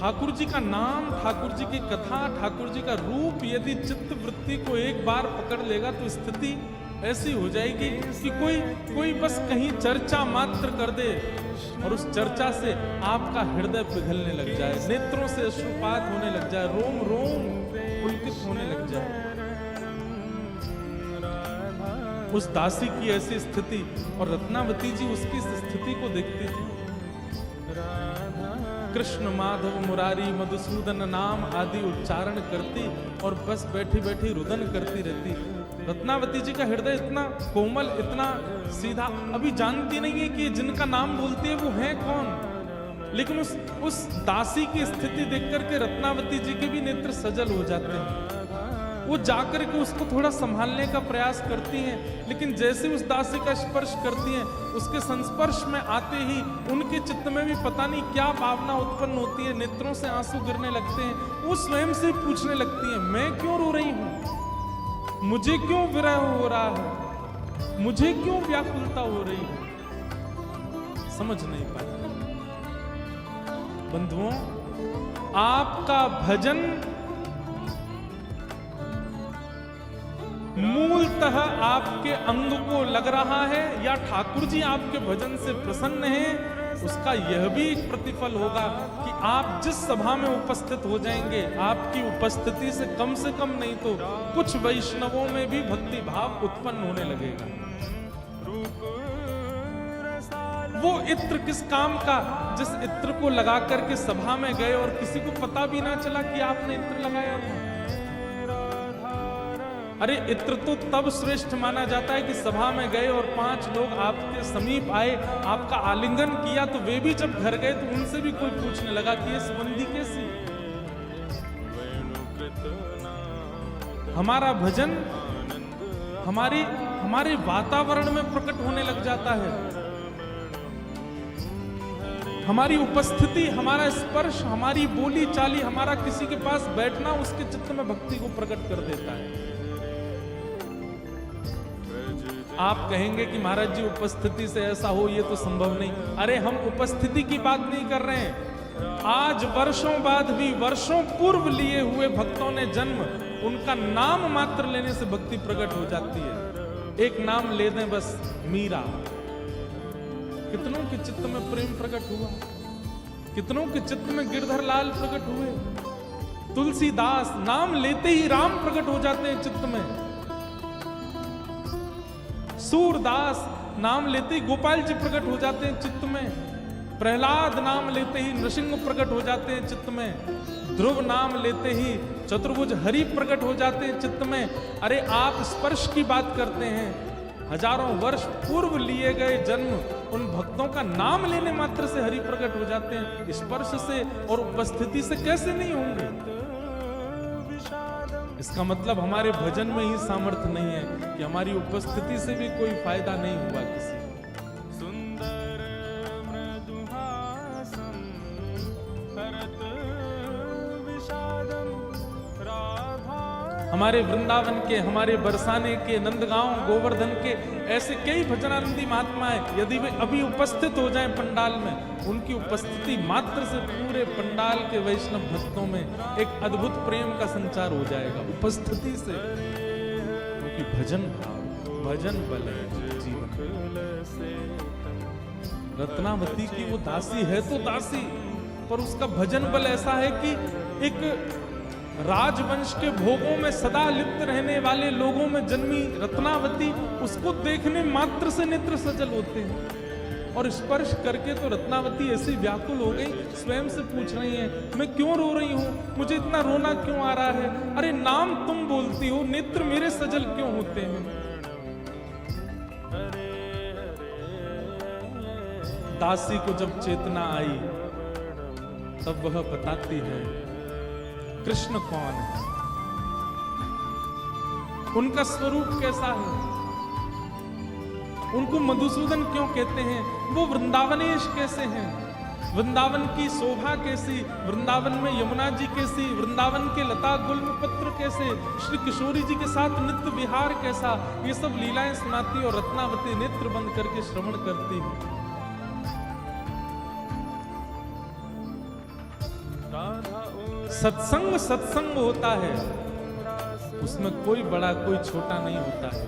ठाकुर जी का नाम, ठाकुर जी की कथा, ठाकुर जी का रूप यदि चित्त वृत्ति को एक बार पकड़ लेगा तो स्थिति ऐसी हो जाएगी कि कोई बस कहीं चर्चा मात्र कर दे और उस चर्चा से आपका हृदय पिघलने लग जाए, नेत्रों से अश्रुपात होने लग जाए, रोम रोम पुलकित होने लग जाए। उस दासी की ऐसी स्थिति, और रत्नावती जी उसकी इस स्थिति को देखती थी। कृष्ण माधव मुरारी मधुसूदन नाम आदि उच्चारण करती और बस बैठी बैठी रुदन करती रहती। रत्नावती जी का हृदय इतना कोमल, इतना सीधा, अभी जानती नहीं है कि जिनका नाम बोलती है वो है कौन, लेकिन उस दासी की स्थिति देख करके रत्नावती जी के भी नेत्र सजल हो जाते हैं। वो जाकर के उसको थोड़ा संभालने का प्रयास करती हैं, लेकिन जैसे उस दासी का स्पर्श करती हैं, उसके संस्पर्श में आते ही उनके चित्त में भी पता नहीं क्या भावना उत्पन्न होती है, नेत्रों से आंसू गिरने लगते हैं। वो स्वयं से पूछने लगती हैं, मैं क्यों रो रही हूं, मुझे क्यों विरह हो रहा है, मुझे क्यों व्याकुलता हो रही है, समझ नहीं पाती। बंधुओं, आपका भजन मूलतः आपके अंग को लग रहा है या ठाकुर जी आपके भजन से प्रसन्न हैं, उसका यह भी एक प्रतिफल होगा कि आप जिस सभा में उपस्थित हो जाएंगे, आपकी उपस्थिति से कम नहीं तो कुछ वैष्णवों में भी भक्ति भाव उत्पन्न होने लगेगा। वो इत्र किस काम का, जिस इत्र को लगा करके सभा में गए और किसी को पता भी ना चला कि आपने इत्र लगाया था। अरे इत्र तो तब श्रेष्ठ माना जाता है कि सभा में गए और 5 लोग आपके समीप आए, आपका आलिंगन किया, तो वे भी जब घर गए तो उनसे भी कोई पूछने लगा कि ये संबंधी कैसी। हमारा भजन हमारे वातावरण में प्रकट होने लग जाता है। हमारी उपस्थिति, हमारा स्पर्श, हमारी बोली चाली, हमारा किसी के पास बैठना उसके चित्त में भक्ति को प्रकट कर देता है। आप कहेंगे कि महाराज जी उपस्थिति से ऐसा हो, ये तो संभव नहीं। अरे हम उपस्थिति की बात नहीं कर रहे हैं, आज वर्षों बाद भी, वर्षों पूर्व लिए हुए भक्तों ने जन्म, उनका नाम मात्र लेने से भक्ति प्रकट हो जाती है। एक नाम ले दें बस, मीरा, कितनों के चित्त में प्रेम प्रकट हुआ, कितनों के चित्त में गिरधर लाल प्रकट हुए। तुलसीदास, नाम लेते ही राम प्रकट हो जाते हैं चित्त में। सूरदास, नाम लेते ही गोपाल जी प्रकट हो जाते हैं चित्त में। प्रहलाद, नाम लेते ही नृसिंह प्रकट हो जाते हैं चित्त में। ध्रुव, नाम लेते ही चतुर्भुज हरि प्रकट हो जाते हैं चित्त में। अरे आप स्पर्श की बात करते हैं, हजारों वर्ष पूर्व लिए गए जन्म, उन भक्तों का नाम लेने मात्र से हरि प्रकट हो जाते हैं। स्पर्श से और उपस्थिति से कैसे नहीं होंगे? इसका मतलब हमारे भजन में ही सामर्थ्य नहीं है कि हमारी उपस्थिति से भी कोई फायदा नहीं हुआ किसी। हमारे वृंदावन के, हमारे बरसाने के, नंदगांव, गोवर्धन के ऐसे कई भजनानंदी महात्माएं यदि वे अभी उपस्थित हो जाएं पंडाल में, उनकी उपस्थिति मात्र से पूरे पंडाल के वैष्णव भक्तों में एक अद्भुत प्रेम का संचार हो जाएगा, उपस्थिति से। क्योंकि भजन भाव, भजन बल है जीवन। रत्नावती की वो दासी है तो दासी, पर उसका भजन बल ऐसा है कि एक राजवंश के भोगों में सदा लिप्त रहने वाले लोगों में जन्मी रत्नावती, उसको देखने मात्र से नेत्र सजल होते हैं। और स्पर्श करके तो रत्नावती ऐसी व्याकुल हो गई, स्वयं से पूछ रही हैं, मैं क्यों रो रही हूं, मुझे इतना रोना क्यों आ रहा है? अरे नाम तुम बोलती हो, नेत्र मेरे सजल क्यों होते हैं? दासी को जब चेतना आई तब वह बताती है कृष्ण कौन है, उनका स्वरूप कैसा है, उनको मधुसूदन क्यों कहते हैं, वो वृंदावनेश कैसे हैं, वृंदावन की शोभा कैसी, वृंदावन में यमुना जी कैसी, वृंदावन के लता गुल्म पत्र कैसे, श्री किशोरी जी के साथ नित्य विहार कैसा, ये सब लीलाएं सुनाती और रत्नावती नेत्र बंद करके श्रवण करती है। सत्संग सत्संग होता है, उसमें कोई बड़ा कोई छोटा नहीं होता है।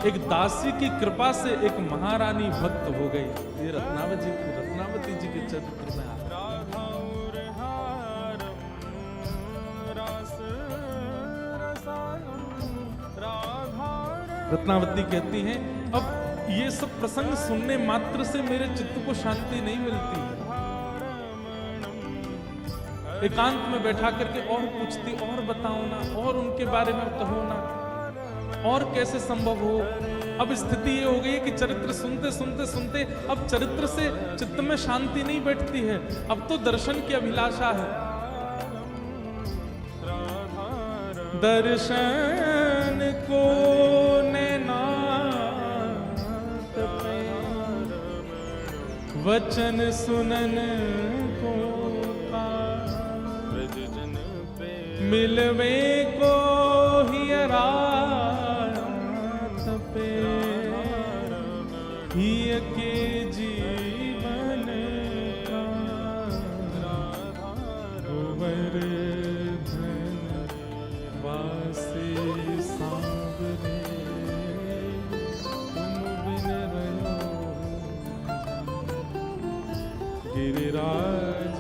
एक दासी की कृपा से एक महारानी भक्त हो गई। ये रत्नावती जी के चरित्र में आता है। रत्नावती कहती हैं, अब ये सब प्रसंग सुनने मात्र से मेरे चित्त को शांति नहीं मिलती। एकांत में बैठा करके और पूछती, और बताओ ना, और उनके बारे में कहो ना, और कैसे संभव हो। अब स्थिति ये हो गई है कि चरित्र सुनते सुनते सुनते अब चरित्र से चित्त में शांति नहीं बैठती है, अब तो दर्शन की अभिलाषा है। दर्शन को नैनात पे, वचन सुनन को मिलवे को हियरात पे, हिय के जीवन का गोवर्धन वासी सांवरे, तुम बिन रहो गिरिराज